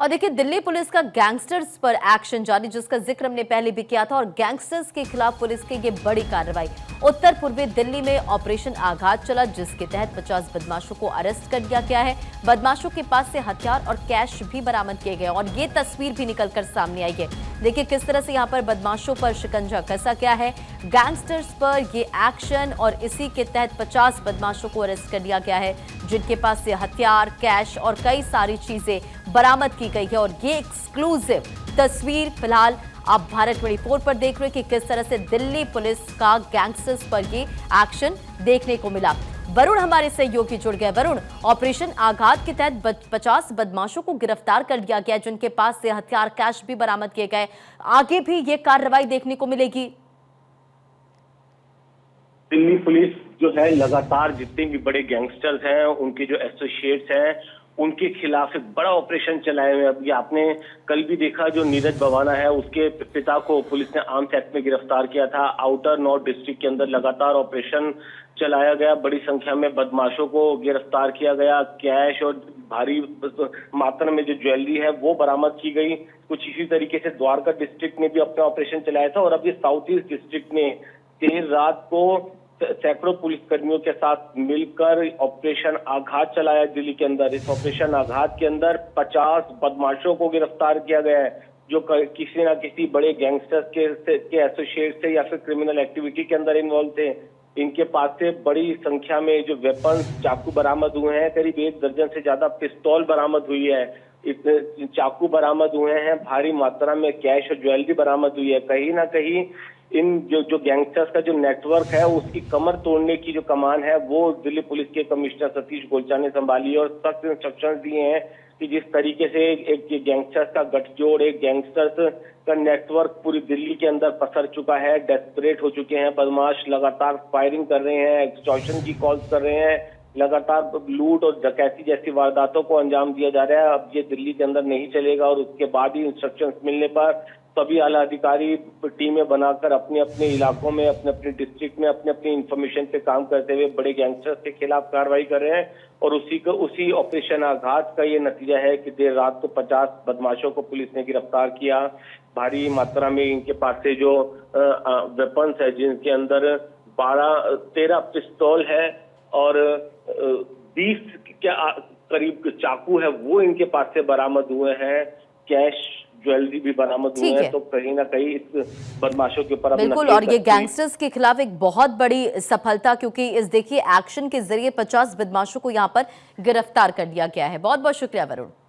और देखिए दिल्ली पुलिस का गैंगस्टर्स पर एक्शन जारी, जिसका जिक्र हमने पहले भी किया था। और गैंगस्टर्स के खिलाफ पुलिस की ये बड़ी कार्रवाई। उत्तर पूर्वी दिल्ली में ऑपरेशन आघात चला, जिसके तहत 50 बदमाशों को अरेस्ट कर लिया गया है। बदमाशों के पास से हथियार और कैश भी बरामद किए गए और ये तस्वीर भी निकलकर सामने आई है। देखिए किस तरह से यहाँ पर बदमाशों पर शिकंजा कसा गया है। गैंगस्टर्स पर ये एक्शन और इसी के तहत 50 बदमाशों को अरेस्ट कर लिया गया है, जिनके पास से हथियार, कैश और कई सारी चीजें बरामद की गई है। और ये एक्सक्लूसिव तस्वीर फिलहाल आप भारत 24 पर देख रहे हैं कि किस तरह से दिल्ली पुलिस का गैंगस्टर्स पर ये एक्शन देखने को मिला। वरुण हमारे सहयोगी जुड़ गए। वरुण, ऑपरेशन आघात के तहत 50 बदमाशों को गिरफ्तार कर लिया गया, जिनके पास से हथियार, कैश भी बरामद किए गए। आगे भी ये कार्रवाई देखने को मिलेगी। दिल्ली पुलिस जो है लगातार जितने भी बड़े गैंगस्टर्स हैं, उनके जो एसोसिएट्स हैं, उनके खिलाफ एक बड़ा ऑपरेशन चलाए हुए। अभी आपने कल भी देखा, जो नीरज भवाना है, उसके पिता को पुलिस ने आर्म्स एक्ट में गिरफ्तार किया था। आउटर नॉर्थ डिस्ट्रिक्ट के अंदर लगातार ऑपरेशन चलाया गया, बड़ी संख्या में बदमाशों को गिरफ्तार किया गया। कैश और भारी मात्रा में जो ज्वेलरी है वो बरामद की गई। कुछ इसी तरीके से द्वारका डिस्ट्रिक्ट ने भी अपना ऑपरेशन चलाया था। और अब ये साउथ ईस्ट डिस्ट्रिक्ट ने देर रात को सैकड़ों पुलिसकर्मियों के साथ मिलकर ऑपरेशन आघात चलाया दिल्ली के अंदर। इस ऑपरेशन आघात के अंदर 50 बदमाशों को गिरफ्तार किया गया है, जो किसी न किसी बड़े गैंगस्टर्स के एसोसिएट से या फिर क्रिमिनल एक्टिविटी के अंदर इन्वॉल्व थे। इनके पास से बड़ी संख्या में जो वेपन्स, चाकू बरामद हुए हैं। करीब 1 दर्जन से ज्यादा पिस्तौल बरामद हुई है, इतने चाकू बरामद हुए हैं। भारी मात्रा में कैश और ज्वेलरी बरामद हुई है। कहीं ना कहीं इन जो गैंगस्टर्स का जो नेटवर्क है, उसकी कमर तोड़ने की जो कमान है, वो दिल्ली पुलिस के कमिश्नर सतीश गोलचा ने संभाली और सख्त इंस्ट्रक्शंस दिए हैं कि जिस तरीके से एक गैंगस्टर्स का गठजोड़, एक गैंगस्टर्स का नेटवर्क पूरी दिल्ली के अंदर पसर चुका है। डेस्परेट हो चुके हैं बदमाश, लगातार फायरिंग कर रहे हैं, एक्सटॉर्शन की कॉल्स कर रहे हैं, लगातार लूट और डकैती जैसी वारदातों को अंजाम दिया जा रहा है। अब ये दिल्ली के अंदर नहीं चलेगा और उसके बाद ही इंस्ट्रक्शंस मिलने पर सभी आला अधिकारी टीमें बनाकर अपने अपने इलाकों में, अपने अपने डिस्ट्रिक्ट में, अपने अपनी इंफॉर्मेशन पे काम करते हुए बड़े गैंगस्टर्स के खिलाफ कार्रवाई कर रहे हैं। और उसी ऑपरेशन आघात का ये नतीजा है कि देर रात को 50 बदमाशों को पुलिस ने गिरफ्तार किया। भारी मात्रा में इनके पास से जो वेपन्स है, जिनके अंदर 13 पिस्तौल है और 20 के करीब चाकू है, वो इनके पास से बरामद हुए हैं। कैश, ज्वेलरी भी बरामद हुए हैं। तो कहीं ना कहीं इस बदमाशों के ऊपर बिल्कुल, और ये गैंगस्टर्स के खिलाफ एक बहुत बड़ी सफलता, क्योंकि इस देखिए एक्शन के जरिए 50 बदमाशों को यहाँ पर गिरफ्तार कर लिया गया है। बहुत बहुत शुक्रिया वरुण।